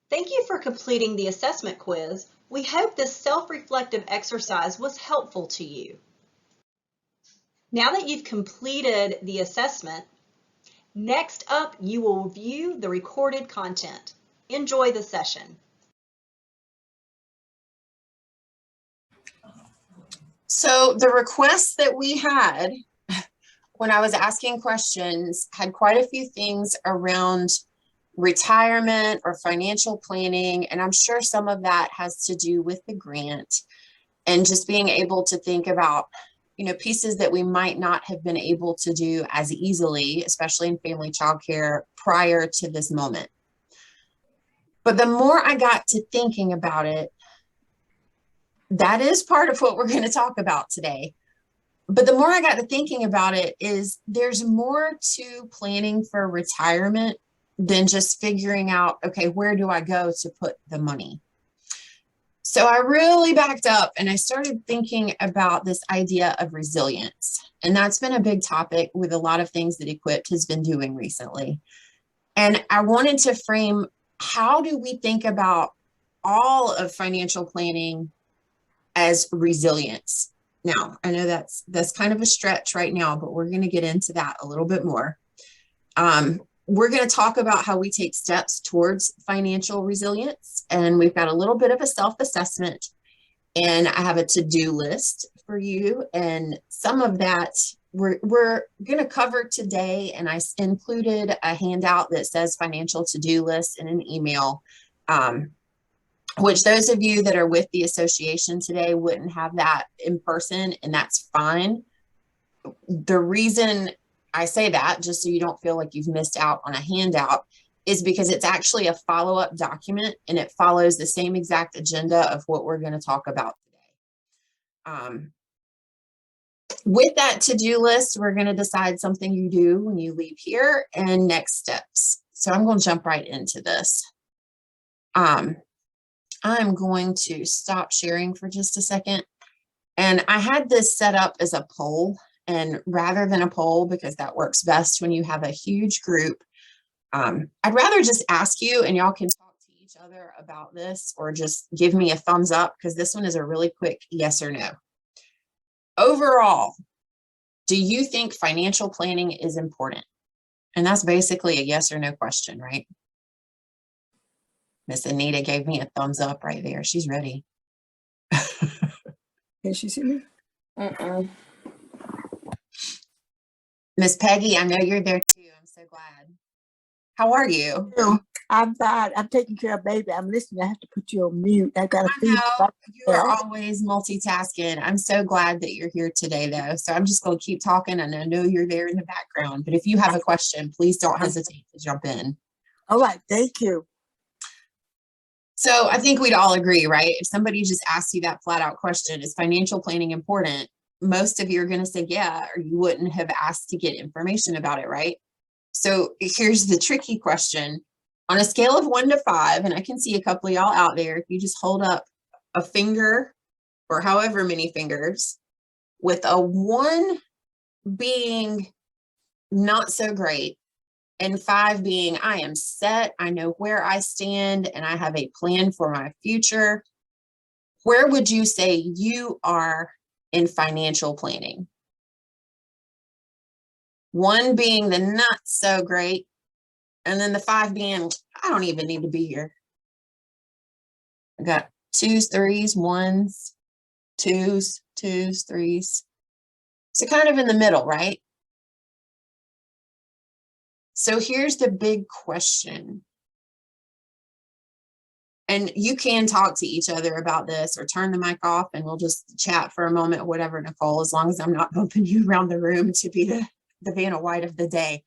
Thank you for completing the assessment quiz. We hope this self-reflective exercise was helpful to you. Now that you've completed the assessment, next up you will view the recorded content. Enjoy the session. So the requests that we had when I was asking questions had quite a few things around retirement or financial planning. And I'm sure some of that has to do with the grant and just being able to think about, pieces that we might not have been able to do as easily, especially in family childcare prior to this moment. But the more I got to thinking about it, that is part of what we're going to talk about today. But the more I got to thinking about it is there's more to planning for retirement than just figuring out, okay, where do I go to put the money? So I really backed up and I started thinking about this idea of resilience. And that's been a big topic with a lot of things that Equipped has been doing recently. And I wanted to frame, how do we think about all of financial planning as resilience? Now, I know that's kind of a stretch right now, but we're going to get into that a little bit more. We're going to talk about how we take steps towards financial resilience, and we've got a little bit of a self-assessment, and I have a to-do list for you, and some of that we're going to cover today, and I included a handout that says financial to-do list in an email, which those of you that are with the association today wouldn't have that in person, and that's fine. The reason I say that, just so you don't feel like you've missed out on a handout, is because it's actually a follow-up document and it follows the same exact agenda of what we're going to talk about today. With that to-do list, we're going to decide something you do when you leave here and next steps. So I'm going to jump right into this. I'm going to stop sharing for just a second. And I had this set up as a poll, and rather than a poll, because that works best when you have a huge group, I'd rather just ask you and y'all can talk to each other about this, or just give me a thumbs up, because this one is a really quick yes or no. Overall, do you think financial planning is important? And that's basically a yes or no question, right? Miss Anita gave me a thumbs up right there. She's ready. Can she see me? Miss Peggy, I know you're there too. I'm so glad. How are you? I'm fine. I'm taking care of baby. I'm listening. I have to put you on mute. I got to feed you are always multitasking. I'm so glad that you're here today, though. So I'm just going to keep talking, and I know you're there in the background. But if you have a question, please don't hesitate to jump in. All right. Thank you. So I think we'd all agree, right? If somebody just asks you that flat out question, is financial planning important? Most of you are going to say, yeah, or you wouldn't have asked to get information about it, right? So here's the tricky question. On a scale of 1 to 5, and I can see a couple of y'all out there, if you just hold up a finger or however many fingers, with a 1 being not so great, and 5 being, I am set, I know where I stand, and I have a plan for my future, where would you say you are in financial planning? 1 being the not so great, and then the 5 being, I don't even need to be here. I got 2s, 3s, 1s, 2s, 2s, 3s. So kind of in the middle, right? So here's the big question. And you can talk to each other about this, or turn the mic off and we'll just chat for a moment, whatever, Nicole, as long as I'm not bumping you around the room to be the Vanna White of the day.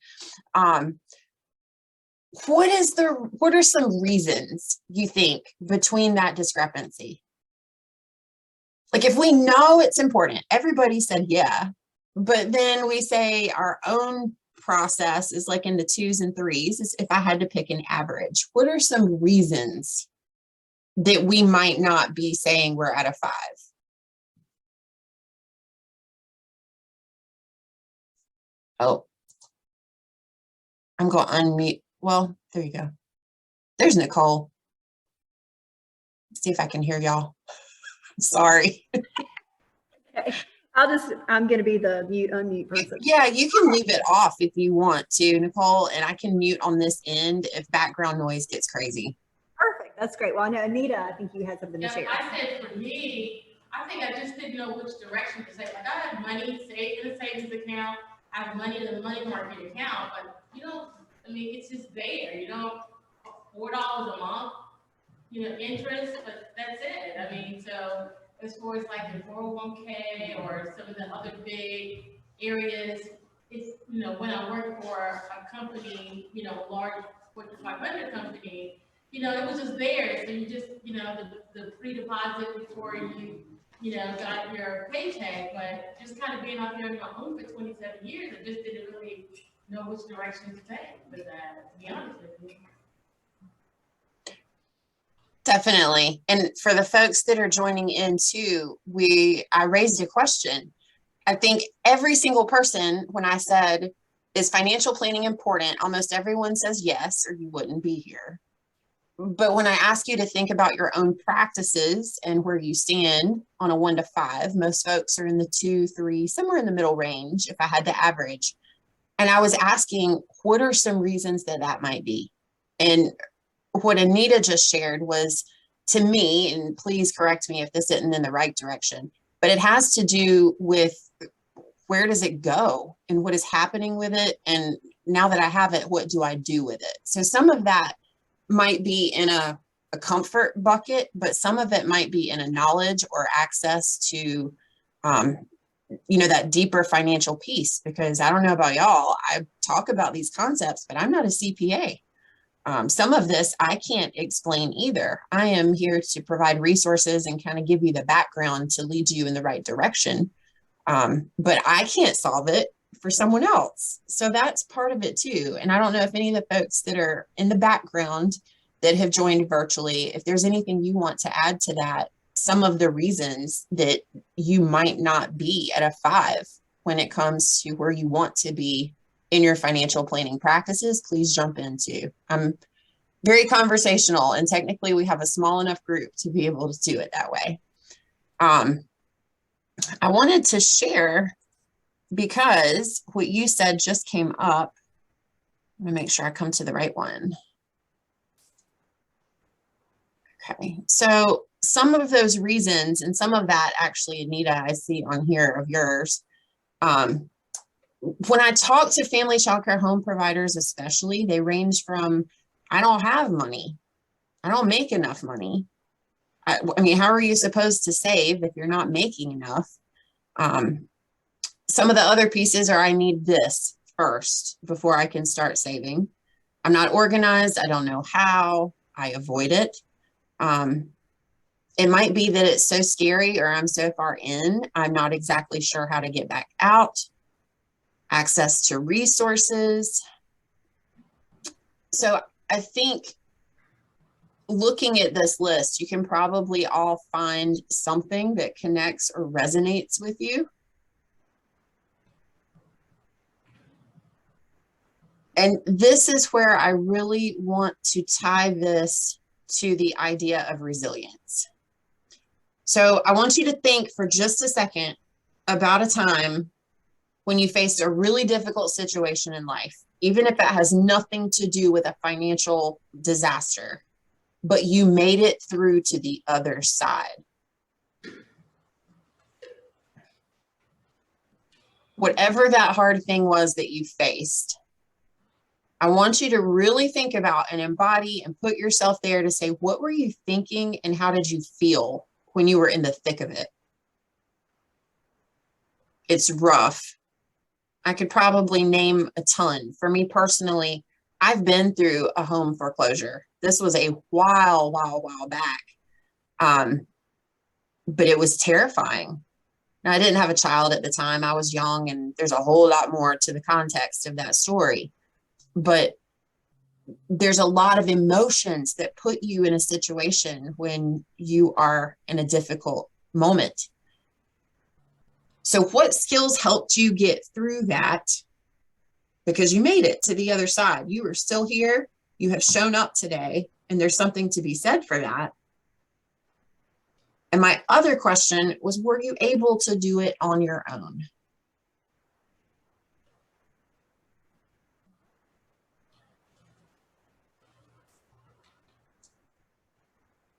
What are some reasons you think between that discrepancy? Like, if we know it's important, everybody said yeah, but then we say our own process is like in the 2s and 3s, is if I had to pick an average. What are some reasons that we might not be saying we're at a 5? Oh, I'm going to unmute. Well, there you go. There's Nicole. See if I can hear y'all. Sorry. Okay. I'm going to be the unmute person. Yeah, you can leave it off if you want to, Nicole, and I can mute on this end if background noise gets crazy. Perfect. That's great. Well, I know, Anita, I think you had something to share. I said for me, I think I just didn't know which direction to say. Like, I have money saved in a savings account, I have money in a money market account, but you don't, I mean, it's just there. You don't, $4 a month, interest, but that's it. I mean, so as far as like the 401k or some of the other big areas, it's, when I work for a company, large Fortune 500 company, it was just there. So you just, the pre-deposit before you got your paycheck, but just kind of being out there on my own for 27 years, I just didn't really know which direction to take with that, to be honest with you. Definitely. And for the folks that are joining in too, I raised a question. I think every single person, when I said, is financial planning important? Almost everyone says yes, or you wouldn't be here. But when I ask you to think about your own practices and where you stand on a 1 to 5, most folks are in the 2, 3, somewhere in the middle range, if I had to average. And I was asking, what are some reasons that might be? And what Anita just shared was, to me, and please correct me if this isn't in the right direction, but it has to do with where does it go and what is happening with it? And now that I have it, what do I do with it? So some of that might be in a comfort bucket, but some of it might be in a knowledge or access to, that deeper financial piece, because I don't know about y'all, I talk about these concepts, but I'm not a CPA. Some of this I can't explain either. I am here to provide resources and kind of give you the background to lead you in the right direction. But I can't solve it for someone else. So that's part of it too. And I don't know if any of the folks that are in the background that have joined virtually, if there's anything you want to add to that, some of the reasons that you might not be at a 5 when it comes to where you want to be in your financial planning practices, please jump into. I'm very conversational, and technically we have a small enough group to be able to do it that way. I wanted to share, because what you said just came up. Let me make sure I come to the right one. Okay, so some of those reasons, and some of that actually, Anita, I see on here of yours. When I talk to family childcare home providers, especially, they range from, I don't have money. I don't make enough money. I mean, how are you supposed to save if you're not making enough? Some of the other pieces are, I need this first before I can start saving. I'm not organized. I don't know how. I avoid it. It might be that it's so scary, or I'm so far in, I'm not exactly sure how to get back out. Access to resources. So I think looking at this list, you can probably all find something that connects or resonates with you. And this is where I really want to tie this to the idea of resilience. So I want you to think for just a second about a time when you faced a really difficult situation in life, even if it has nothing to do with a financial disaster, but you made it through to the other side. Whatever that hard thing was that you faced, I want you to really think about and embody and put yourself there to say, what were you thinking and how did you feel when you were in the thick of it? It's rough. I could probably name a ton. For me personally, I've been through a home foreclosure. This was a while back. But it was terrifying. Now, I didn't have a child at the time. I was young, and there's a whole lot more to the context of that story. But there's a lot of emotions that put you in a situation when you are in a difficult moment. So what skills helped you get through that? Because you made it to the other side. You are still here. You have shown up today, and there's something to be said for that. And my other question was, were you able to do it on your own?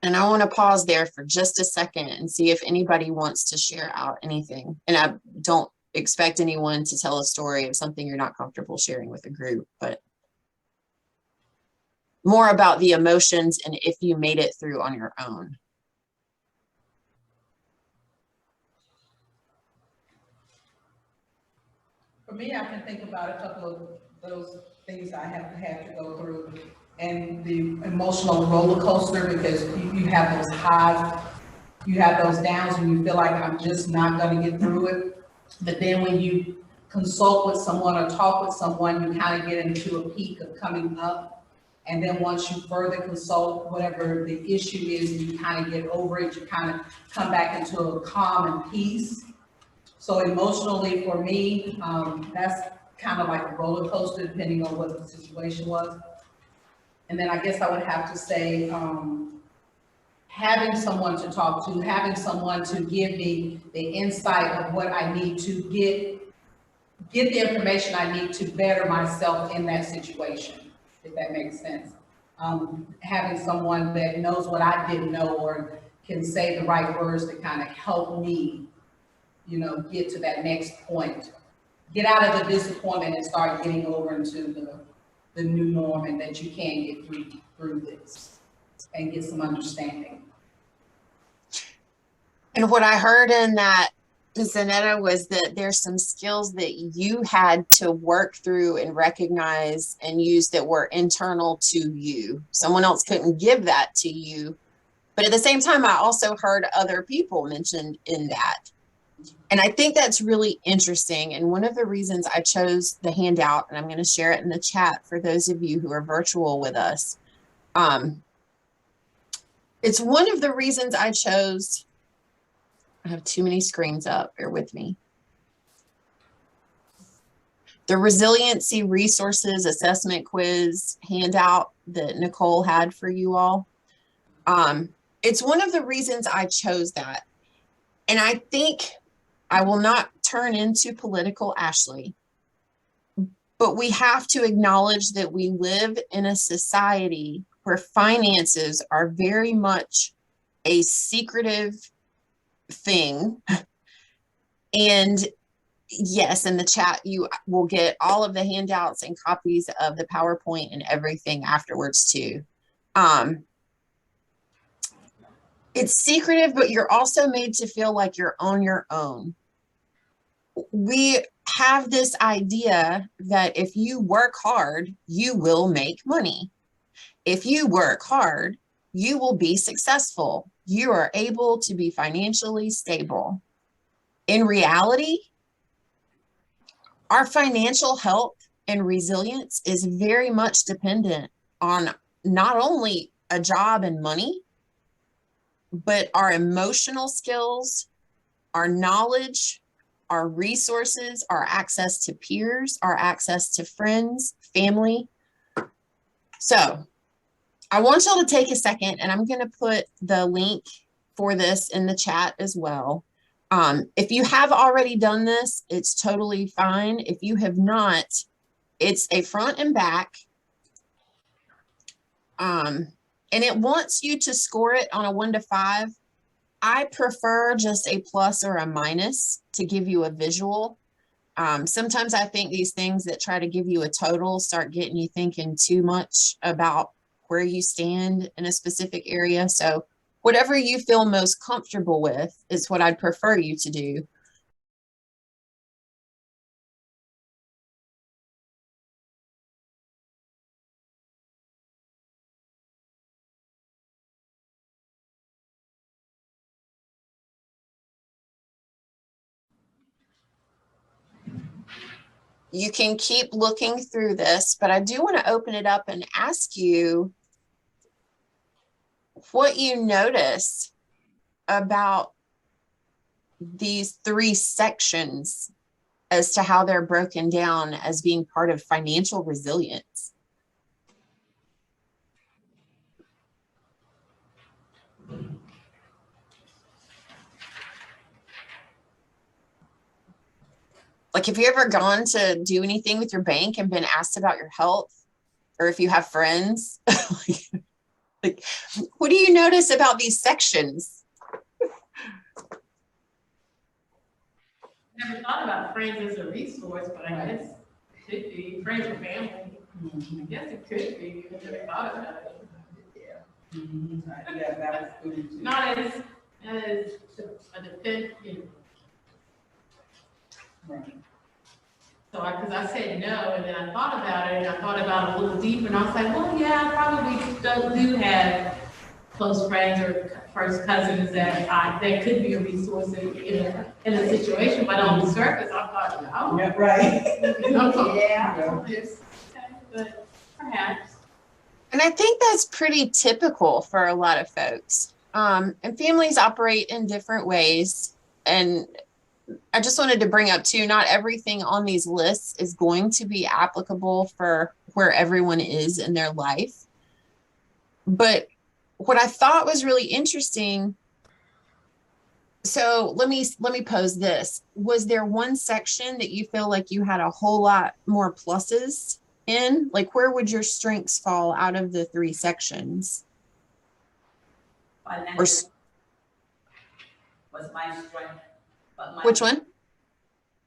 And I want to pause there for just a second and see if anybody wants to share out anything. And I don't expect anyone to tell a story of something you're not comfortable sharing with a group, but more about the emotions and if you made it through on your own. For me, I can think about a couple of those things I have had to go through, and the emotional roller coaster, because you have those highs, you have those downs when you feel like I'm just not gonna get through it. But then when you consult with someone or talk with someone, you kind of get into a peak of coming up. And then once you further consult whatever the issue is, and you kind of get over it, you kind of come back into a calm and peace. So emotionally for me, that's kind of like a roller coaster depending on what the situation was. And then I guess I would have to say, having someone to talk to, having someone to give me the insight of what I need to get the information I need to better myself in that situation, if that makes sense. Having someone that knows what I didn't know or can say the right words to kind of help me, get to that next point, get out of the disappointment and start getting over into the new norm, and that you can get through this and get some understanding. And what I heard in that, Zanetta, was that there's some skills that you had to work through and recognize and use that were internal to you. Someone else couldn't give that to you. But at the same time, I also heard other people mentioned in that. And I think that's really interesting. And one of the reasons I chose the handout, and I'm going to share it in the chat for those of you who are virtual with us. It's one of the reasons I chose. I have too many screens up, bear with me. The resiliency resources assessment quiz handout that Nicole had for you all. It's one of the reasons I chose that. And I think I will not turn into political Ashley, but we have to acknowledge that we live in a society where finances are very much a secretive thing. And yes, in the chat, you will get all of the handouts and copies of the PowerPoint and everything afterwards too. It's secretive, but you're also made to feel like you're on your own. We have this idea that if you work hard, you will make money. If you work hard, you will be successful. You are able to be financially stable. In reality, our financial health and resilience is very much dependent on not only a job and money, but our emotional skills, our knowledge, our resources, our access to peers, our access to friends, family. So I want y'all to take a second, and I'm going to put the link for this in the chat as well. If you have already done this, it's totally fine. If you have not, it's a front and back. And it wants you to score it on a 1 to 5. I prefer just a plus or a minus to give you a visual. Sometimes I think these things that try to give you a total start getting you thinking too much about where you stand in a specific area. So whatever you feel most comfortable with is what I'd prefer you to do. You can keep looking through this, but I do want to open it up and ask you what you notice about these 3 sections as to how they're broken down as being part of financial resilience. Like, have you ever gone to do anything with your bank and been asked about your health? Or if you have friends? Like, what do you notice about these sections? Never thought about friends as a resource, but I guess it could be friends or family. I guess it could be. I never thought about it. Yeah, that was good too. Not as a defense, you know. Right. So because I said no, and then I thought about it, and I thought about it a little deeper, and I was like, well, yeah, I probably do have close friends or first cousins that could be a resource in a situation, but on the surface, I thought, no. Yeah, right. Yeah. But perhaps. And I think that's pretty typical for a lot of folks. And families operate in different ways. And I just wanted to bring up too, not everything on these lists is going to be applicable for where everyone is in their life. But what I thought was really interesting, so let me pose this. Was there one section that you feel like you had a whole lot more pluses in? Like, where would your strengths fall out of the 3 sections? Financial Or was my strength. But which one?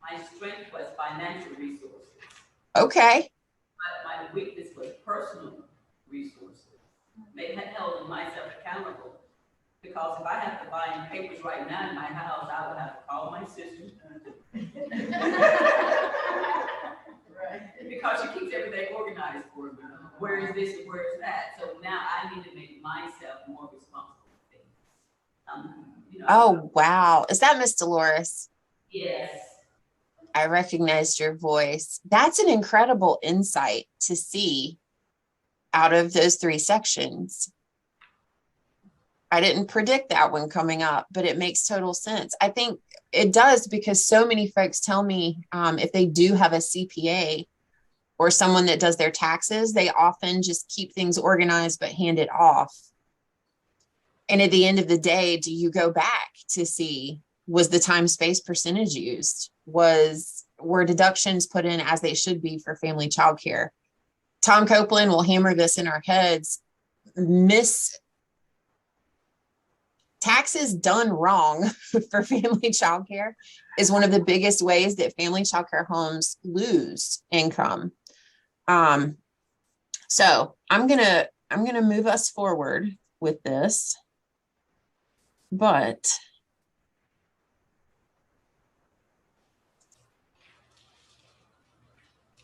My strength was financial resources. Okay. But my weakness was personal resources. They had held myself accountable. Because if I have to buy papers right now in my house, I would have to call my sister. Right. Because she keeps everything organized for me. Where is this and where is that? So now I need to make myself more responsible for things. Oh, wow. Is that Miss Dolores? Yes. I recognized your voice. That's an incredible insight to see out of those 3 sections. I didn't predict that one coming up, but it makes total sense. I think it does because so many folks tell me if they do have a CPA or someone that does their taxes, they often just keep things organized but hand it off. And at the end of the day, do you go back to see, was the time space percentage used? Were deductions put in as they should be for family childcare? Tom Copeland will hammer this in our heads. Taxes done wrong for family childcare is one of the biggest ways that family childcare homes lose income. So I'm gonna move us forward with this, but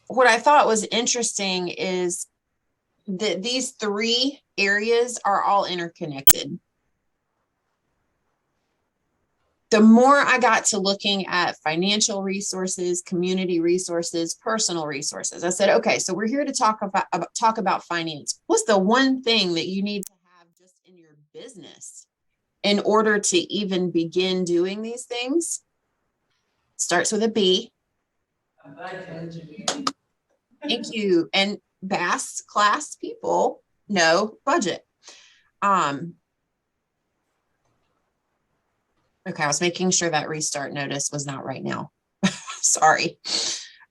what I thought was interesting is that these 3 areas are all interconnected. The more I got to looking at financial resources, community resources, personal resources, I said, okay, so we're here to talk about finance. What's the one thing that you need to have just in your business in order to even begin doing these things? Starts with a B. A budget. Thank you. And BAS class people know budget. Okay, I was making sure that restart notice was not right now. Sorry.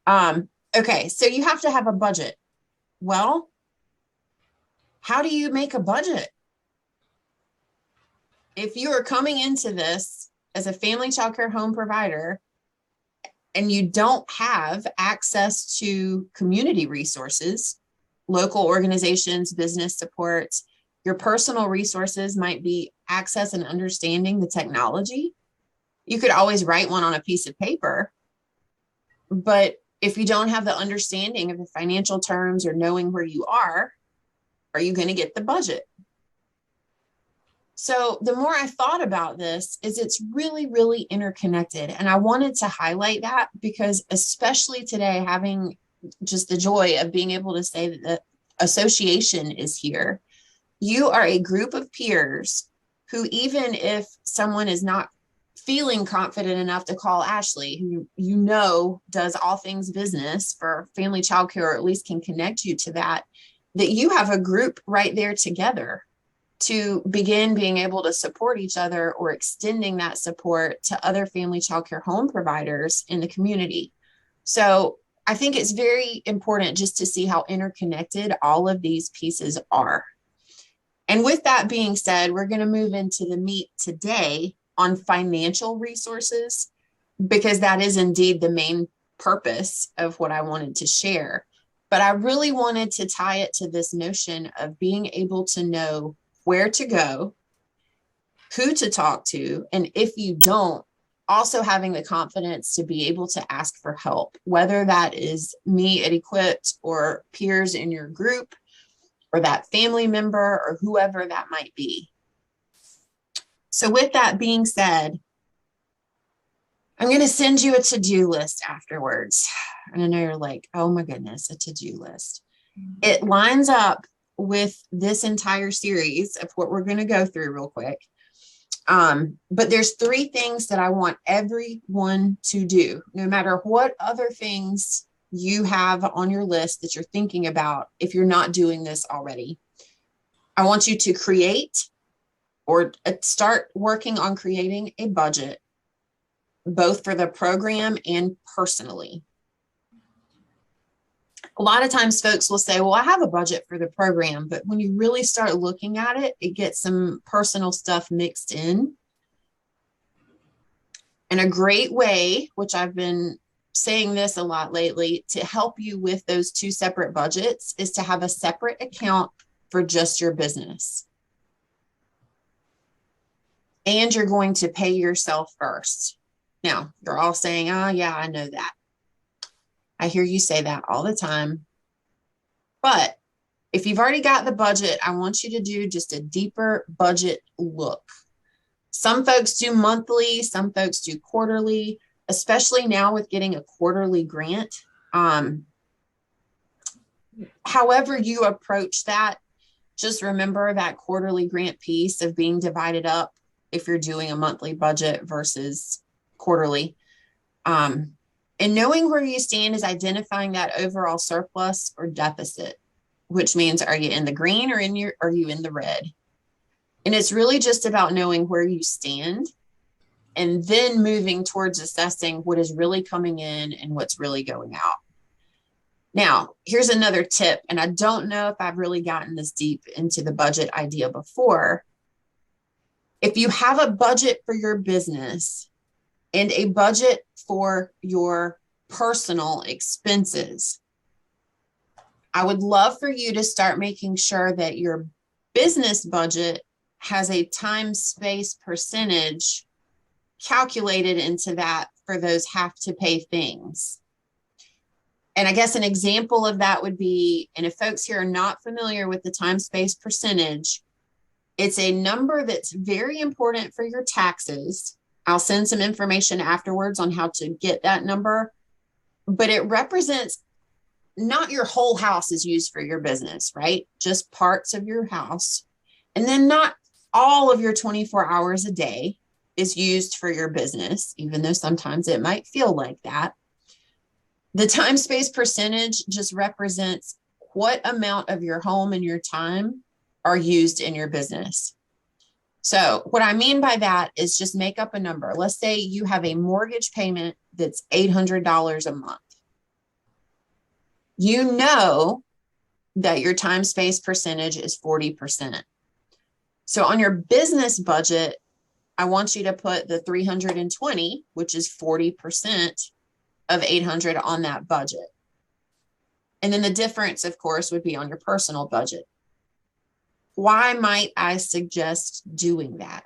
Okay, so you have to have a budget. Well, how do you make a budget? If you are coming into this as a family childcare home provider and you don't have access to community resources, local organizations, business support, your personal resources might be access and understanding the technology. You could always write one on a piece of paper, but if you don't have the understanding of the financial terms or knowing where you are you going to get the budget? So the more I thought about this, it's really, really interconnected. And I wanted to highlight that because especially today, having just the joy of being able to say that the association is here. You are a group of peers who, even if someone is not feeling confident enough to call Ashley, who you know does all things business for family childcare, or at least can connect you to that you have a group right there together to begin being able to support each other or extending that support to other family childcare home providers in the community. So I think it's very important just to see how interconnected all of these pieces are. And with that being said, we're going to move into the meat today on financial resources, because that is indeed the main purpose of what I wanted to share. But I really wanted to tie it to this notion of being able to know where to go, who to talk to, and if you don't, also having the confidence to be able to ask for help, whether that is me at Equipped or peers in your group or that family member or whoever that might be. So with that being said, I'm going to send you a to-do list afterwards. And I know you're like, oh my goodness, a to-do list. It lines up with this entire series of what we're going to go through real quick. But there's 3 things that I want everyone to do, no matter what other things you have on your list that you're thinking about. If you're not doing this already, I want you to create or start working on creating a budget, both for the program and personally. A lot of times folks will say, well, I have a budget for the program, but when you really start looking at it, it gets some personal stuff mixed in. And a great way, which I've been saying this a lot lately, to help you with those 2 separate budgets is to have a separate account for just your business. And you're going to pay yourself first. Now, you're all saying, oh, yeah, I know that. I hear you say that all the time. But if you've already got the budget, I want you to do just a deeper budget look. Some folks do monthly, some folks do quarterly, especially now with getting a quarterly grant. However you approach that, just remember that quarterly grant piece of being divided up if you're doing a monthly budget versus quarterly. And knowing where you stand is identifying that overall surplus or deficit, which means, are you in the green or are you in the red? And it's really just about knowing where you stand and then moving towards assessing what is really coming in and what's really going out. Now, here's another tip, and I don't know if I've really gotten this deep into the budget idea before. If you have a budget for your business and a budget for your personal expenses, I would love for you to start making sure that your business budget has a time space percentage calculated into that for those have to pay things. And I guess an example of that would be, and if folks here are not familiar with the time space percentage, it's a number that's very important for your taxes. I'll send some information afterwards on how to get that number, but it represents not your whole house is used for your business, right? Just parts of your house. And then not all of your 24 hours a day is used for your business, even though sometimes it might feel like that. The time space percentage just represents what amount of your home and your time are used in your business. So what I mean by that is just make up a number. Let's say you have a mortgage payment that's $800 a month. You know that your time space percentage is 40%. So on your business budget, I want you to put the 320, which is 40% of 800 on that budget. And then the difference, of course, would be on your personal budget. Why might I suggest doing that?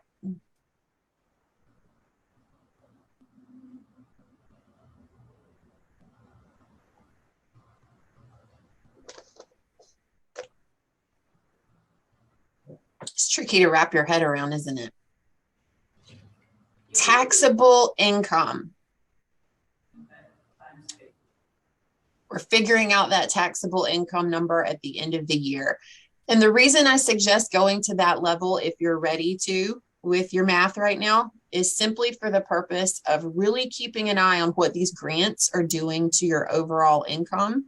It's tricky to wrap your head around, isn't it? Taxable income. We're figuring out that taxable income number at the end of the year. And the reason I suggest going to that level, if you're ready to with your math right now, is simply for the purpose of really keeping an eye on what these grants are doing to your overall income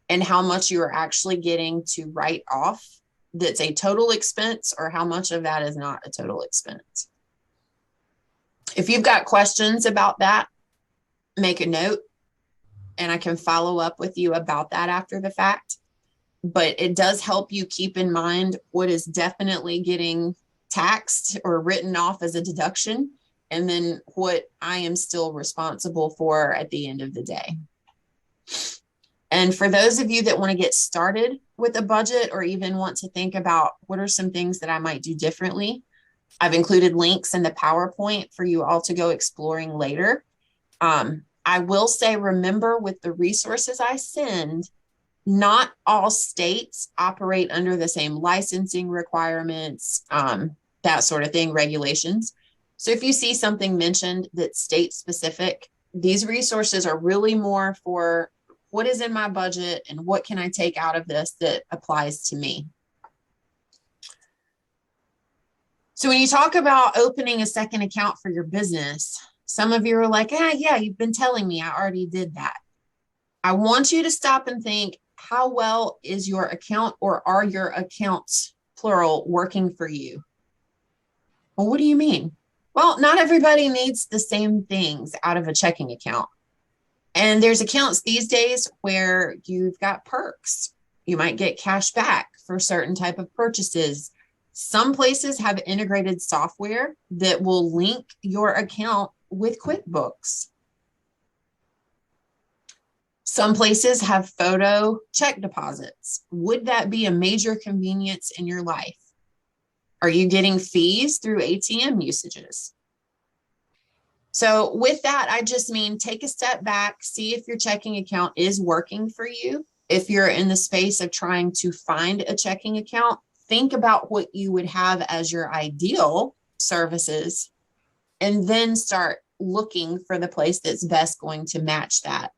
and how much you are actually getting to write off that's a total expense or how much of that is not a total expense. If you've got questions about that, make a note and I can follow up with you about that after the fact. But it does help you keep in mind what is definitely getting taxed or written off as a deduction, and then what I am still responsible for at the end of the day. And for those of you that want to get started with a budget or even want to think about what are some things that I might do differently, I've included links in the PowerPoint for you all to go exploring later. I will say, remember, with the resources I send, not all states operate under the same licensing requirements, that sort of thing, regulations. So if you see something mentioned that's state specific, these resources are really more for what is in my budget and what can I take out of this that applies to me. So when you talk about opening a second account for your business, some of you are like, yeah, you've been telling me, I already did that. I want you to stop and think, how well is your account, or are your accounts, plural, working for you? Well, what do you mean? Well, not everybody needs the same things out of a checking account. And there's accounts these days where you've got perks. You might get cash back for certain type of purchases. Some places have integrated software that will link your account with QuickBooks. Some places have photo check deposits. Would that be a major convenience in your life? Are you getting fees through ATM usages? So with that, I just mean take a step back, see if your checking account is working for you. If you're in the space of trying to find a checking account, think about what you would have as your ideal services, and then start looking for the place that's best going to match that.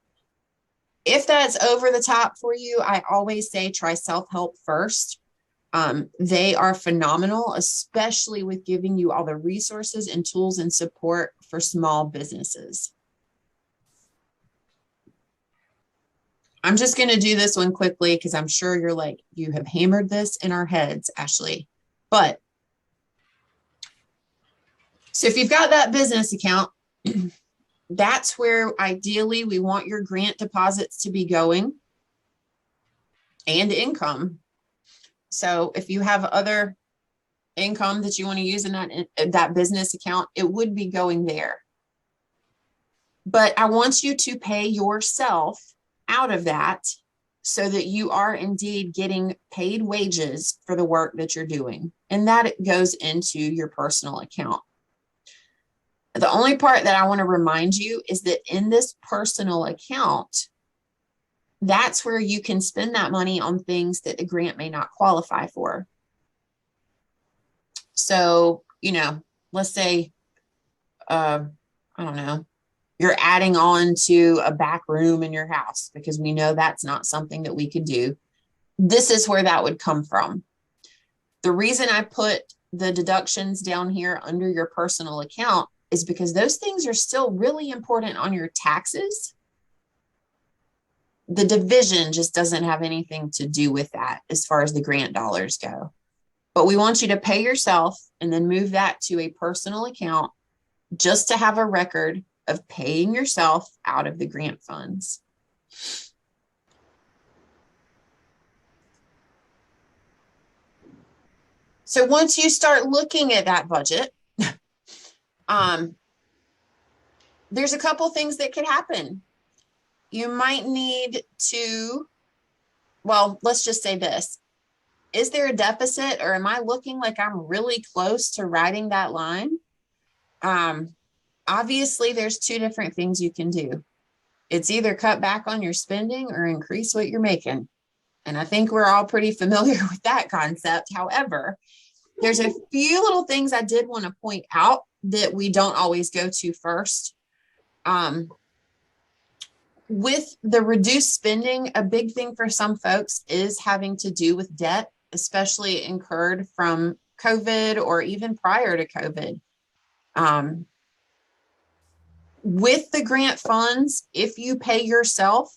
If that's over the top for you, I always say try self-help first. They are phenomenal, especially with giving you all the resources and tools and support for small businesses. I'm just going to do this one quickly because I'm sure you're like, you have hammered this in our heads, Ashley. But so if you've got that business account, that's where ideally we want your grant deposits to be going, and income. So if you have other income that you want to use in that business account, it would be going there. But I want you to pay yourself out of that so that you are indeed getting paid wages for the work that you're doing. And that goes into your personal account. The only part that I want to remind you is that in this personal account, that's where you can spend that money on things that the grant may not qualify for. So, let's say, I don't know, you're adding on to a back room in your house because we know that's not something that we could do. This is where that would come from. The reason I put the deductions down here under your personal account is because those things are still really important on your taxes. The division just doesn't have anything to do with that as far as the grant dollars go. But we want you to pay yourself and then move that to a personal account just to have a record of paying yourself out of the grant funds. So once you start looking at that budget, there's a couple things that could happen. You might need to, well, let's just say this. Is there a deficit, or am I looking like I'm really close to writing that line? Obviously, there's two different things you can do. It's either cut back on your spending or increase what you're making. And I think we're all pretty familiar with that concept. However, there's a few little things I did want to point out that we don't always go to first. With the reduced spending, a big thing for some folks is having to do with debt, especially incurred from COVID or even prior to COVID. With the grant funds, if you pay yourself,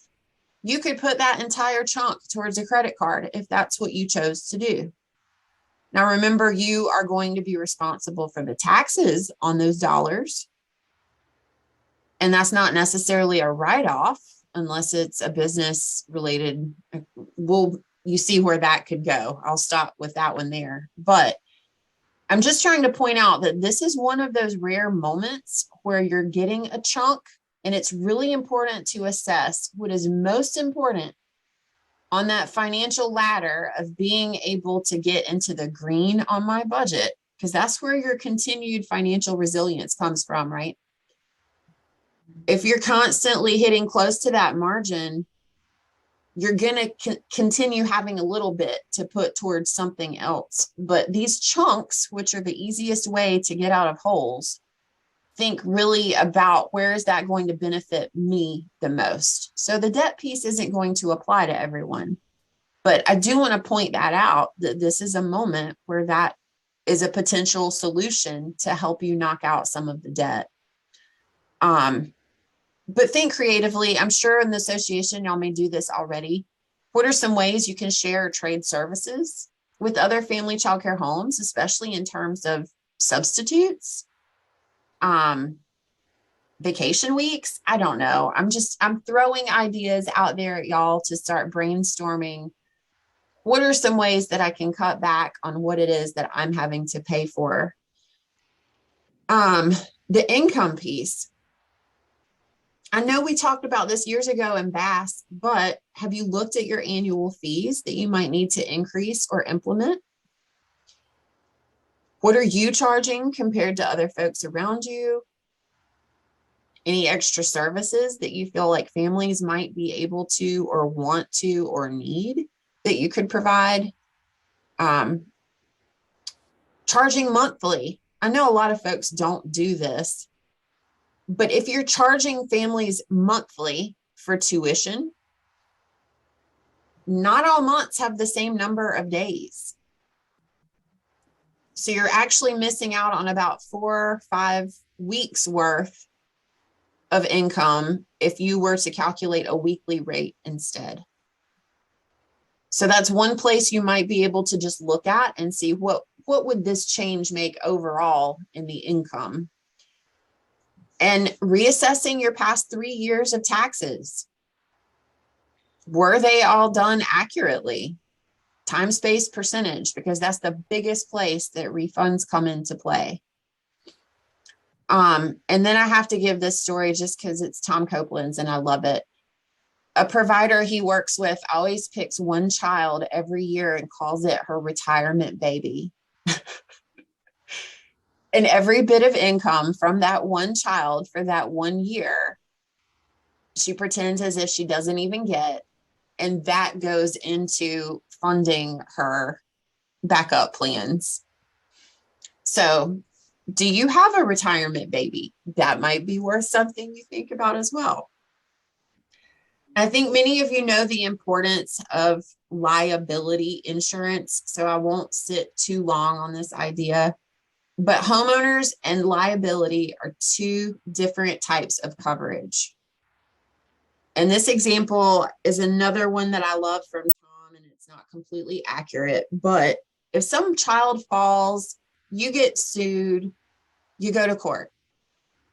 you could put that entire chunk towards a credit card if that's what you chose to do. Now, remember, you are going to be responsible for the taxes on those dollars. And that's not necessarily a write-off unless it's a business related. You see where that could go. I'll stop with that one there. But I'm just trying to point out that this is one of those rare moments where you're getting a chunk, and it's really important to assess what is most important on that financial ladder of being able to get into the green on my budget, because that's where your continued financial resilience comes from, right? If you're constantly hitting close to that margin, you're going to continue having a little bit to put towards something else. But these chunks, which are the easiest way to get out of holes, think really about where is that going to benefit me the most. So the debt piece isn't going to apply to everyone. But I do want to point that out, that this is a moment where that is a potential solution to help you knock out some of the debt. But think creatively. I'm sure in the association, y'all may do this already. What are some ways you can share or trade services with other family childcare homes, especially in terms of substitutes, vacation weeks? I don't know. I'm throwing ideas out there at y'all to start brainstorming. What are some ways that I can cut back on what it is that I'm having to pay for? The income piece. I know we talked about this years ago in Bass, but have you looked at your annual fees that you might need to increase or implement? What are you charging compared to other folks around you? Any extra services that you feel like families might be able to or want to or need that you could provide? Charging monthly. I know a lot of folks don't do this, but if you're charging families monthly for tuition, not all months have the same number of days. So you're actually missing out on about 4 or 5 weeks worth of income if you were to calculate a weekly rate instead. So that's one place you might be able to just look at and see what would this change make overall in the income. And reassessing your past 3 years of taxes. Were they all done accurately? Time, space, percentage, because that's the biggest place that refunds come into play. And then I have to give this story just because it's Tom Copeland's and I love it. A provider he works with always picks one child every year and calls it her retirement baby. And every bit of income from that one child for that 1 year, she pretends as if she doesn't even get, and that goes into funding her backup plans. So do you have a retirement baby? That might be worth something you think about as well. I think many of you know the importance of liability insurance, so I won't sit too long on this idea. But homeowners and liability are 2 different types of coverage. And this example is another one that I love from Tom, and it's not completely accurate. But if some child falls, you get sued, you go to court,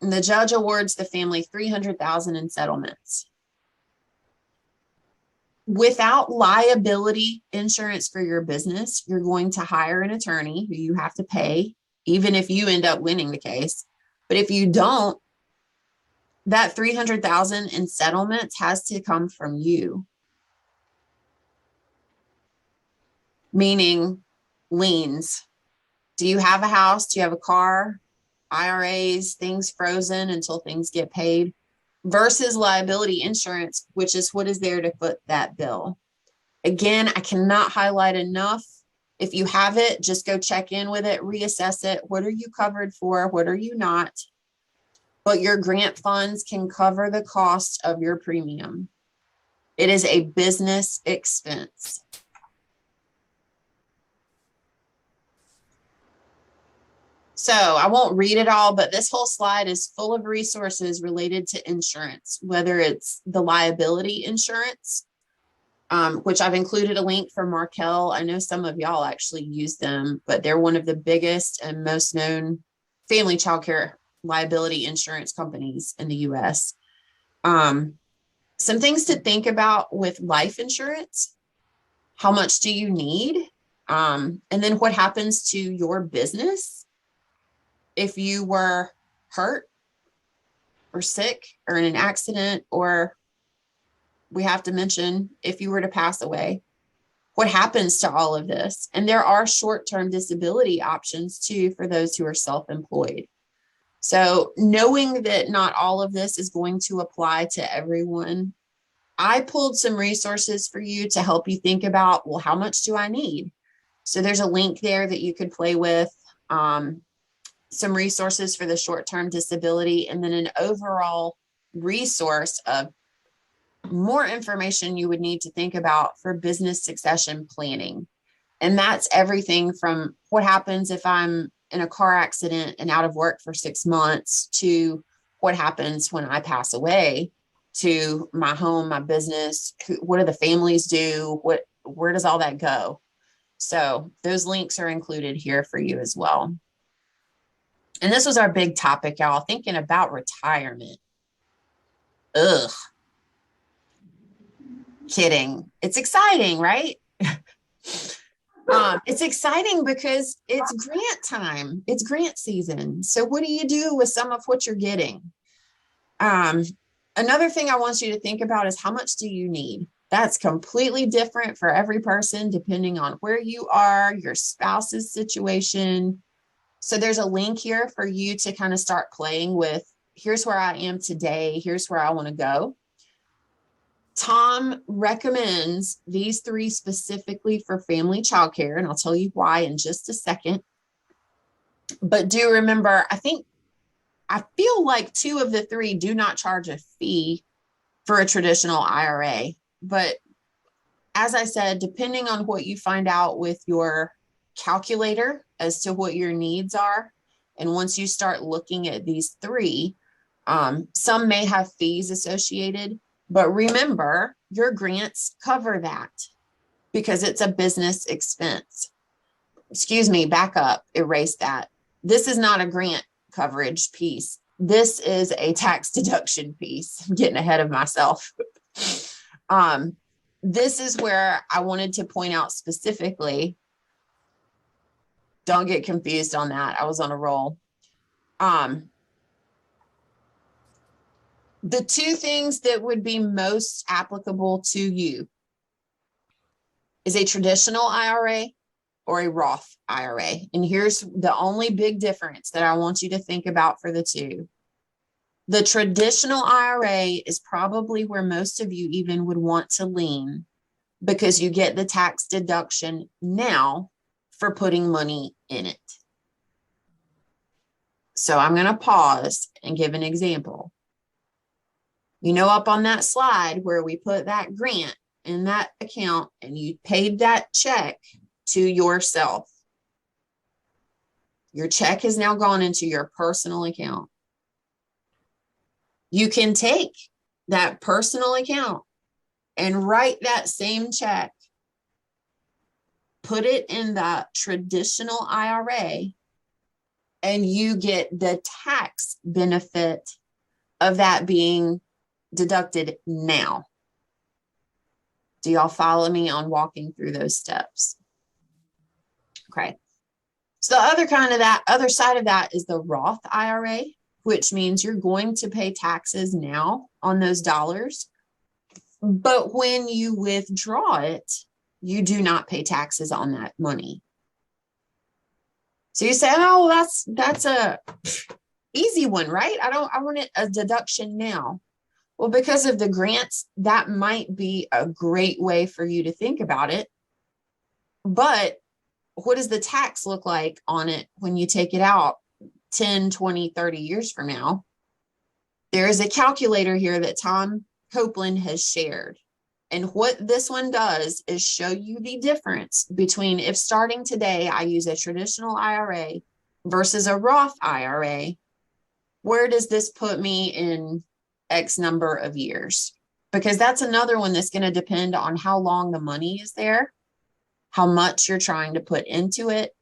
and the judge awards the family $300,000 in settlements. Without liability insurance for your business, you're going to hire an attorney who you have to pay, even if you end up winning the case. But if you don't, that $300,000 in settlements has to come from you. Meaning liens. Do you have a house? Do you have a car? IRAs, things frozen until things get paid, versus liability insurance, which is what is there to foot that bill. Again, I cannot highlight enough. If you have it, just go check in with it, reassess it. What are you covered for? What are you not? But your grant funds can cover the cost of your premium. It is a business expense. So I won't read it all, but this whole slide is full of resources related to insurance, whether it's the liability insurance, which I've included a link for Markel. I know some of y'all actually use them, but they're one of the biggest and most known family childcare liability insurance companies in the US. Some things to think about with life insurance. How much do you need? And then what happens to your business if you were hurt or sick or in an accident, or we have to mention if you were to pass away, what happens to all of this? And there are short-term disability options too for those who are self-employed. So knowing that not all of this is going to apply to everyone, I pulled some resources for you to help you think about, well, how much do I need? So there's a link there that you could play with, some resources for the short-term disability, and then an overall resource of more information you would need to think about for business succession planning. And that's everything from what happens if I'm in a car accident and out of work for 6 months, to what happens when I pass away, to my home, my business, what do the families do? Where does all that go? So those links are included here for you as well. And this was our big topic, y'all, thinking about retirement. Ugh. Kidding. It's exciting, right? It's exciting because it's grant time. It's grant season. So what do you do with some of what you're getting? Another thing I want you to think about is how much do you need? That's completely different for every person, depending on where you are, your spouse's situation. So there's a link here for you to kind of start playing with, here's where I am today. Here's where I want to go. Tom recommends these 3 specifically for family childcare, and I'll tell you why in just a second. But do remember, I feel like 2 of the 3 do not charge a fee for a traditional IRA. But as I said, depending on what you find out with your calculator as to what your needs are, and once you start looking at these 3, some may have fees associated. But remember, your grants cover that because it's a business expense. Excuse me, back up, erase that. This is not a grant coverage piece. This is a tax deduction piece. I'm getting ahead of myself. This is where I wanted to point out specifically. Don't get confused on that. I was on a roll. The 2 things that would be most applicable to you is a traditional IRA or a Roth IRA. And here's the only big difference that I want you to think about for the 2. The traditional IRA is probably where most of you even would want to lean, because you get the tax deduction now for putting money in it. So I'm going to pause and give an example. You know, up on that slide where we put that grant in that account and you paid that check to yourself. Your check has now gone into your personal account. You can take that personal account and write that same check, put it in the traditional IRA, and you get the tax benefit of that being deducted now. Do y'all follow me on walking through those steps? Okay. So the other side of that is the Roth IRA, which means you're going to pay taxes now on those dollars. But when you withdraw it, you do not pay taxes on that money. So you say, oh, that's a easy one, right? I want it a deduction now. Well, because of the grants, that might be a great way for you to think about it. But what does the tax look like on it when you take it out 10, 20, 30 years from now? There is a calculator here that Tom Copeland has shared. And what this one does is show you the difference between, if starting today I use a traditional IRA versus a Roth IRA, where does this put me in X number of years? Because that's another one that's going to depend on how long the money is there, how much you're trying to put into it.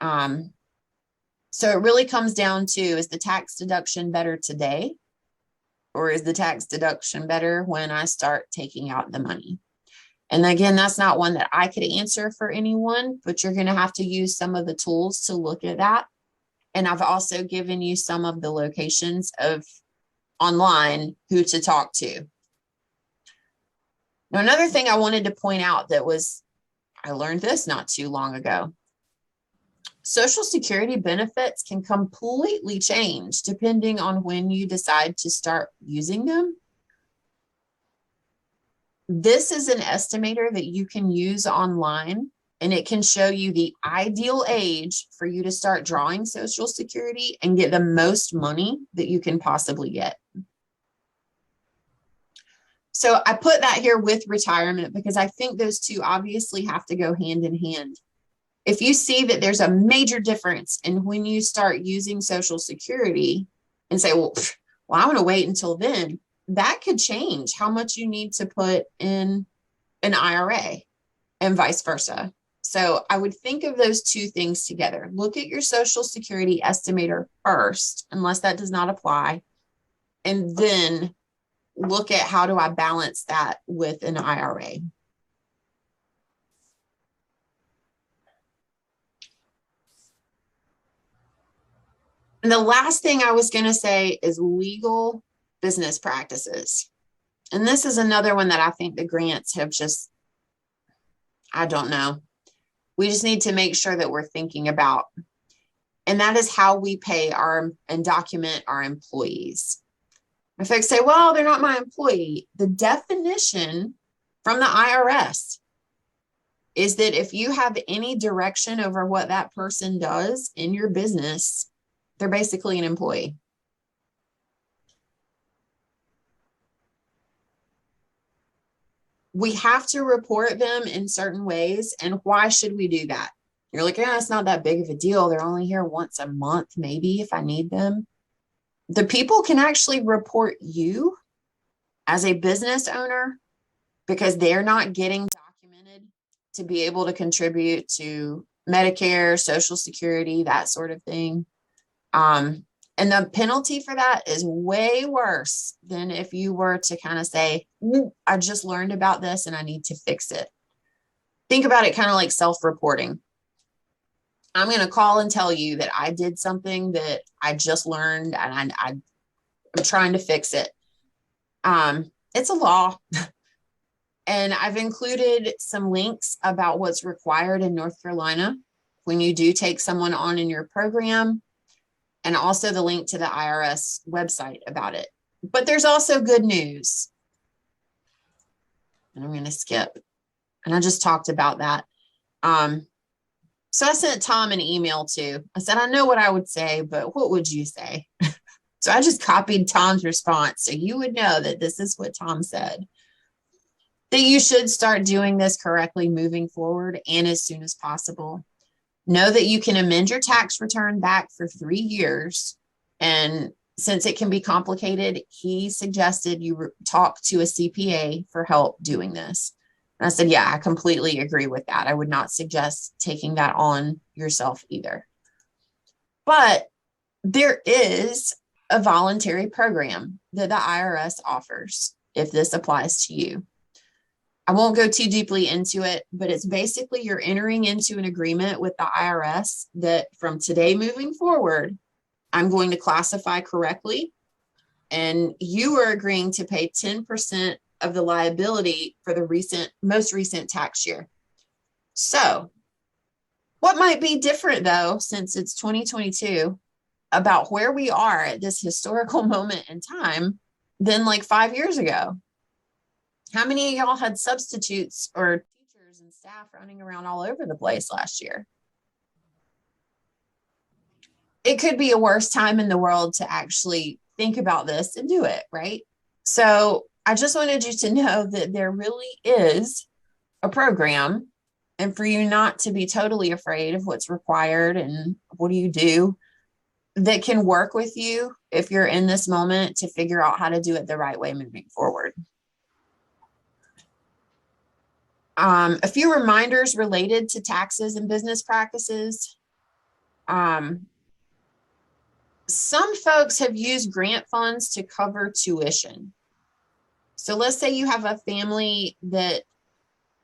So it really comes down to, is the tax deduction better today or is the tax deduction better when I start taking out the money? And again, that's not one that I could answer for anyone, but you're going to have to use some of the tools to look at that. And I've also given you some of the locations of online who to talk to. Now, another thing I wanted to point out I learned this not too long ago. Social Security benefits can completely change depending on when you decide to start using them. This is an estimator that you can use online, and it can show you the ideal age for you to start drawing Social Security and get the most money that you can possibly get. So I put that here with retirement because I think those two obviously have to go hand in hand. If you see that there's a major difference in when you start using Social Security and say, well, I want to wait until then, that could change how much you need to put in an IRA and vice versa. So I would think of those two things together. Look at your Social Security estimator first, unless that does not apply, and then look at how do I balance that with an IRA. And the last thing I was going to say is legal business practices. And this is another one that I think the grants have just, I don't know. We just need to make sure that we're thinking about. And that is how we pay and document our employees. If folks say, well, they're not my employee, the definition from the IRS is that if you have any direction over what that person does in your business, they're basically an employee. We have to report them in certain ways. And why should we do that? You're like, yeah, it's not that big of a deal. They're only here once a month, maybe, if I need them. The people can actually report you as a business owner because they're not getting documented to be able to contribute to Medicare, Social Security, that sort of thing. And the penalty for that is way worse than if you were to kind of say, I just learned about this and I need to fix it. Think about it kind of like self-reporting. I'm going to call and tell you that I did something that I just learned and I'm trying to fix it. It's a law. And I've included some links about what's required in North Carolina when you do take someone on in your program, and also the link to the IRS website about it. But there's also good news. And I'm going to skip. And I just talked about that. So I sent Tom an email too. I said, I know what I would say, but what would you say? So I just copied Tom's response so you would know that this is what Tom said. That you should start doing this correctly moving forward and as soon as possible. Know that you can amend your tax return back for 3 years. And since it can be complicated, he suggested you talk to a CPA for help doing this. And I said, yeah, I completely agree with that. I would not suggest taking that on yourself either. But there is a voluntary program that the IRS offers if this applies to you. I won't go too deeply into it, but it's basically you're entering into an agreement with the IRS that from today moving forward, I'm going to classify correctly. And you are agreeing to pay 10% of the liability for the most recent tax year. So what might be different though, since it's 2022, about where we are at this historical moment in time than like 5 years ago? How many of y'all had substitutes or teachers and staff running around all over the place last year? It could be a worse time in the world to actually think about this and do it, right? So I just wanted you to know that there really is a program, and for you not to be totally afraid of what's required and what do you do, that can work with you if you're in this moment to figure out how to do it the right way moving forward. A few reminders related to taxes and business practices. Some Some folks have used grant funds to cover tuition. So let's say you have a family that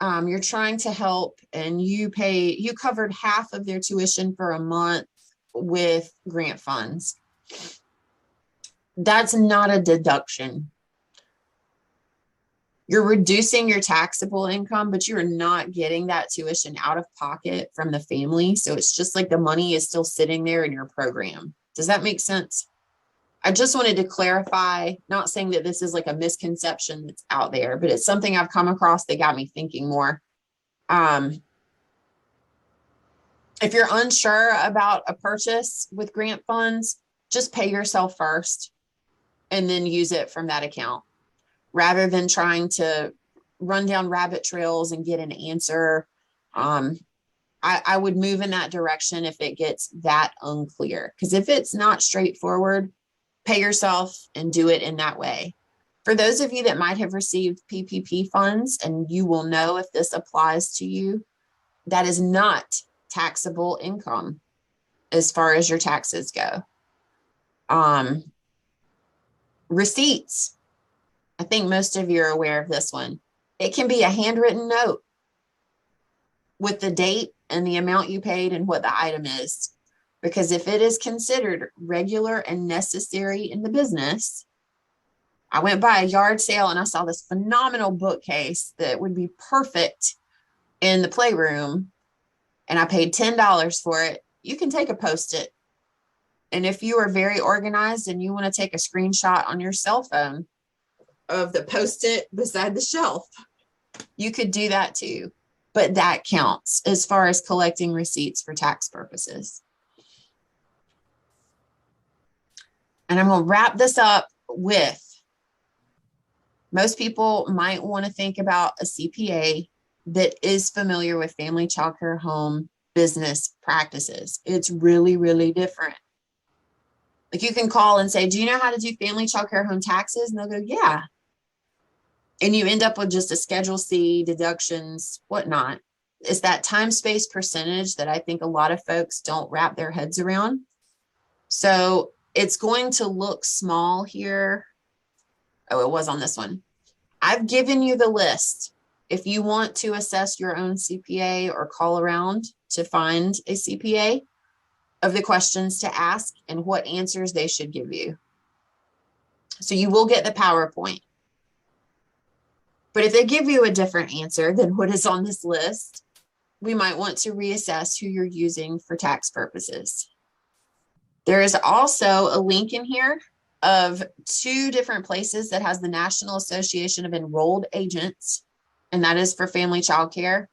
you're trying to help, and you covered half of their tuition for a month with grant funds. That's not a deduction. You're reducing your taxable income, but you're not getting that tuition out of pocket from the family. So it's just like the money is still sitting there in your program. Does that make sense? I just wanted to clarify, not saying that this is like a misconception that's out there, but it's something I've come across that got me thinking more. If you're unsure about a purchase with grant funds, just pay yourself first and then use it from that account, rather than trying to run down rabbit trails and get an answer. I would move in that direction if it gets that unclear, because if it's not straightforward, pay yourself and do it in that way. For those of you that might have received PPP funds, and you will know if this applies to you, that is not taxable income as far as your taxes go. Receipts. I think most of you are aware of this one. It can be a handwritten note with the date and the amount you paid and what the item is. Because if it is considered regular and necessary in the business, I went by a yard sale and I saw this phenomenal bookcase that would be perfect in the playroom, and I paid $10 for it. You can take a Post-it. And if you are very organized and you want to take a screenshot on your cell phone of the Post-it beside the shelf, you could do that too. But that counts as far as collecting receipts for tax purposes. And I'm going to wrap this up with, most people might want to think about a CPA that is familiar with family child care home business practices. It's really, really different. Like, you can call and say, do you know how to do family child care home taxes? And they'll go, yeah. And you end up with just a Schedule C, deductions, whatnot. It's that time space percentage that I think a lot of folks don't wrap their heads around. So it's going to look small here. Oh, it was on this one. I've given you the list. If you want to assess your own CPA or call around to find a CPA, of the questions to ask and what answers they should give you. So you will get the PowerPoint. But if they give you a different answer than what is on this list, we might want to reassess who you're using for tax purposes. There is also a link in here of 2 different places that has the National Association of Enrolled Agents, and that is for family child care,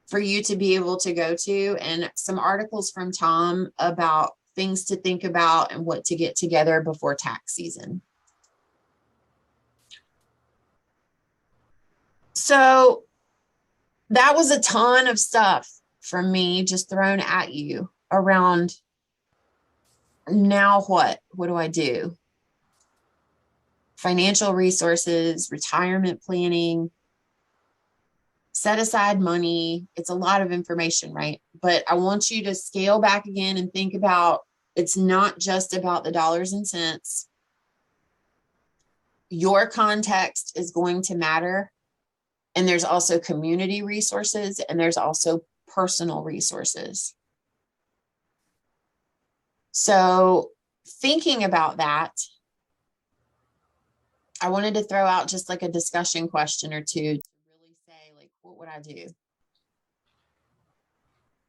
for you to be able to go to, and some articles from Tom about things to think about and what to get together before tax season. So that was a ton of stuff from me just thrown at you around, now what? What do I do? Financial resources, retirement planning, set aside money. It's a lot of information, right? But I want you to scale back again and think about, it's not just about the dollars and cents. Your context is going to matter. And there's also community resources, and there's also personal resources. So thinking about that, I wanted to throw out just like a discussion question or two to really say, like, what would I do?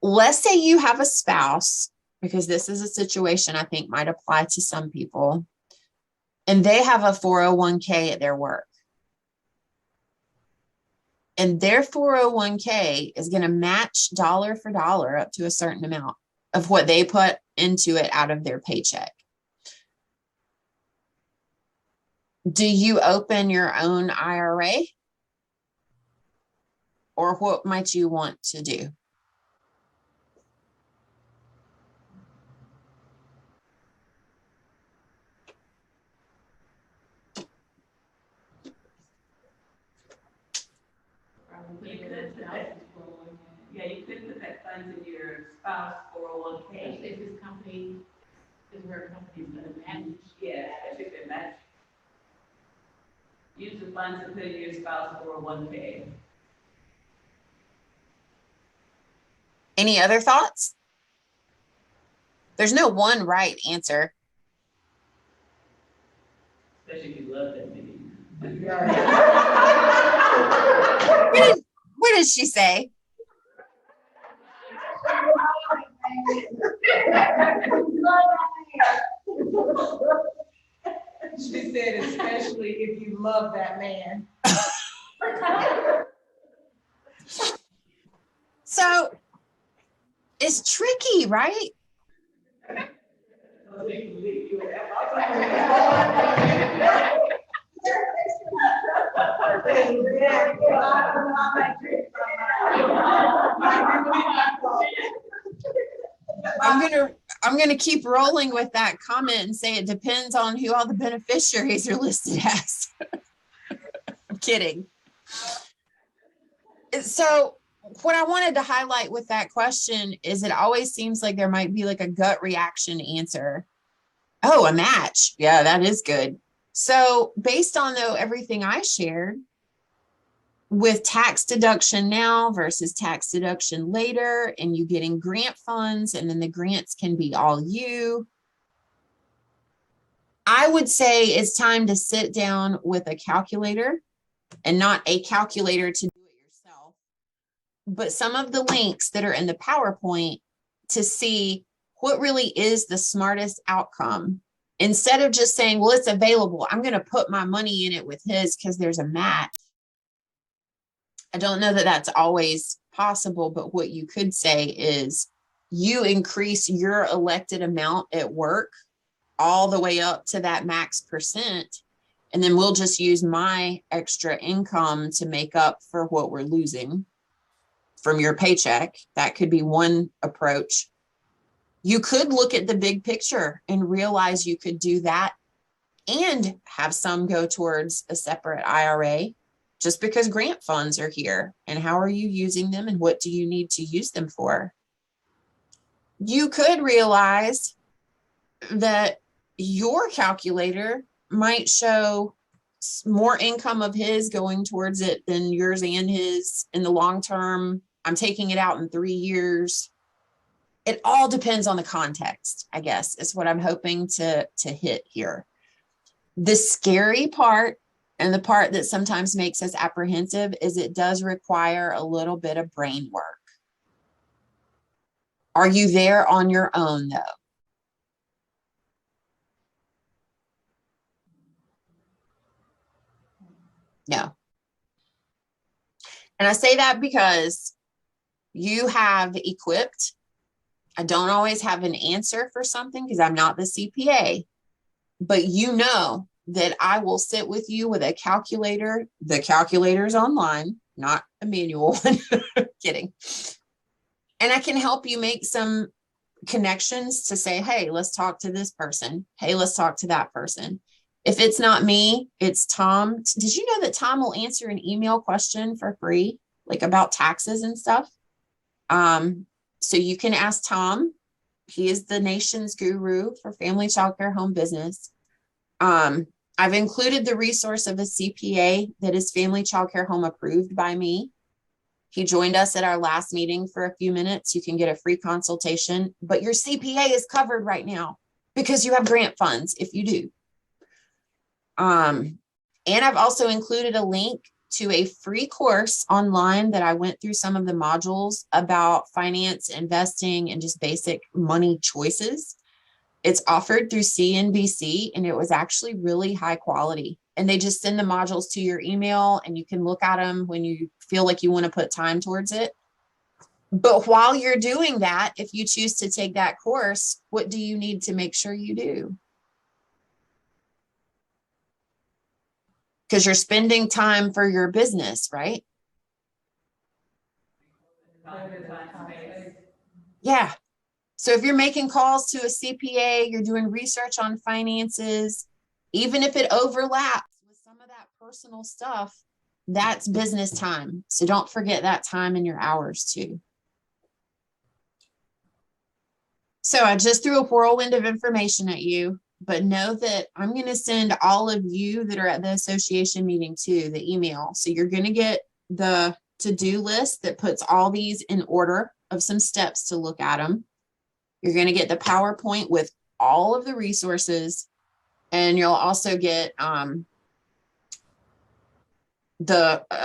Let's say you have a spouse, because this is a situation I think might apply to some people, and they have a 401k at their work. And their 401k is going to match dollar for dollar up to a certain amount of what they put into it out of their paycheck. Do you open your own IRA? Or what might you want to do? You could put that, yeah, you could put that funds in your spouse 401k. If this company is her company's gonna manage. Yeah, especially if they match. Use the funds to pay your spouse 401k. Any other thoughts? There's no one right answer. Especially if you love that baby. What did she say? She said, especially if you love that man. So it's tricky, right? I'm gonna keep rolling with that comment and say it depends on who all the beneficiaries are listed as. I'm kidding. So what I wanted to highlight with that question is it always seems like there might be like a gut reaction answer. Oh, a match. Yeah, that is good. So based on though everything I shared with tax deduction now versus tax deduction later, and you getting grant funds, and then the grants can be all you, I would say it's time to sit down with a calculator, and not a calculator to do it yourself, but some of the links that are in the PowerPoint to see what really is the smartest outcome. Instead of just saying, well, it's available, I'm going to put my money in it with his because there's a match. I don't know that that's always possible, but what you could say is you increase your elected amount at work all the way up to that max percent, and then we'll just use my extra income to make up for what we're losing from your paycheck. That could be one approach. You could look at the big picture and realize you could do that and have some go towards a separate IRA, just because grant funds are here. And how are you using them and what do you need to use them for? You could realize that your calculator might show more income of his going towards it than yours and his in the long term. I'm taking it out in 3 years. It all depends on the context, I guess, is what I'm hoping to hit here. The scary part, and the part that sometimes makes us apprehensive, is it does require a little bit of brain work. Are you there on your own, though? No. And I say that because you have equipped. I don't always have an answer for something because I'm not the CPA, but you know that I will sit with you with a calculator. The calculator's online, not a manual one. Kidding. And I can help you make some connections to say, hey, let's talk to this person. Hey, let's talk to that person. If it's not me, it's Tom. Did you know that Tom will answer an email question for free, like about taxes and stuff? So you can ask Tom. He is the nation's guru for family childcare home business. I've included the resource of a CPA that is family childcare home approved by me. He joined us at our last meeting for a few minutes. You can get a free consultation, but your CPA is covered right now because you have grant funds if you do. And I've also included a link to a free course online that I went through some of the modules about finance, investing, and just basic money choices. It's offered through CNBC, and it was actually really high quality. And they just send the modules to your email, and you can look at them when you feel like you want to put time towards it. But while you're doing that, if you choose to take that course, what do you need to make sure you do? Because you're spending time for your business, right? Yeah. So if you're making calls to a CPA, you're doing research on finances, even if it overlaps with some of that personal stuff, that's business time. So don't forget that time in your hours too. So I just threw a whirlwind of information at you, but know that I'm going to send all of you that are at the association meeting too, the email. So you're going to get the to-do list that puts all these in order of some steps to look at them. You're going to get the PowerPoint with all of the resources, and you'll also get a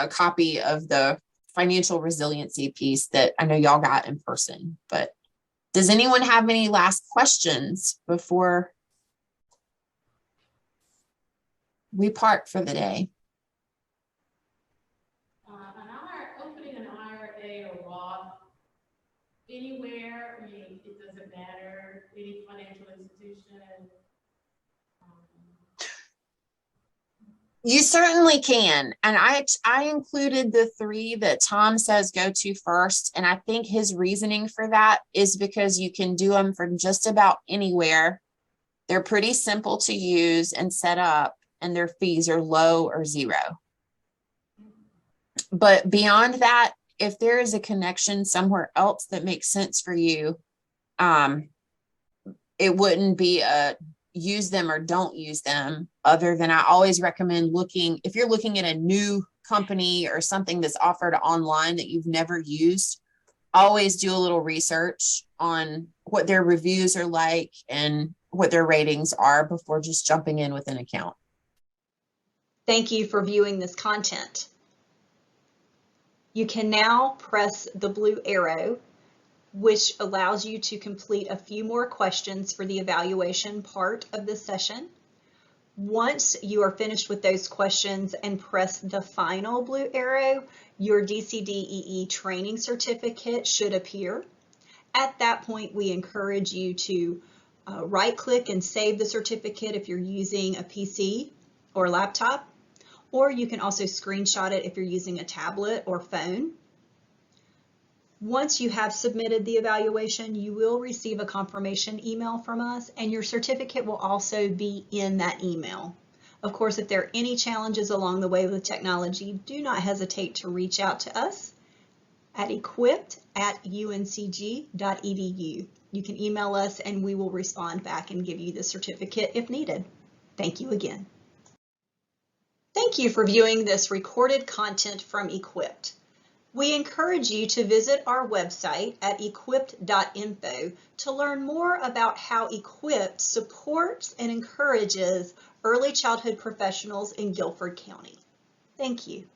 copy of the financial resiliency piece that I know y'all got in person. But does anyone have any last questions before we part for the day? Opening an IRA or Roth anywhere, I mean, it doesn't matter, any financial institution. You certainly can. And I included the 3 that Tom says go to first. And I think his reasoning for that is because you can do them from just about anywhere. They're pretty simple to use and set up, and their fees are low or zero. But beyond that, if there is a connection somewhere else that makes sense for you, it wouldn't be a use them or don't use them, other than I always recommend looking, if you're looking at a new company or something that's offered online that you've never used, always do a little research on what their reviews are like and what their ratings are before just jumping in with an account. Thank you for viewing this content. You can now press the blue arrow, which allows you to complete a few more questions for the evaluation part of the session. Once you are finished with those questions and press the final blue arrow, your DCDEE training certificate should appear. At that point, we encourage you to right-click and save the certificate if you're using a PC or laptop, or you can also screenshot it if you're using a tablet or phone. Once you have submitted the evaluation, you will receive a confirmation email from us, and your certificate will also be in that email. Of course, if there are any challenges along the way with technology, do not hesitate to reach out to us at equipped@uncg.edu. You can email us and we will respond back and give you the certificate if needed. Thank you again. Thank you for viewing this recorded content from Equipped. We encourage you to visit our website at equipped.info to learn more about how Equipped supports and encourages early childhood professionals in Guilford County. Thank you.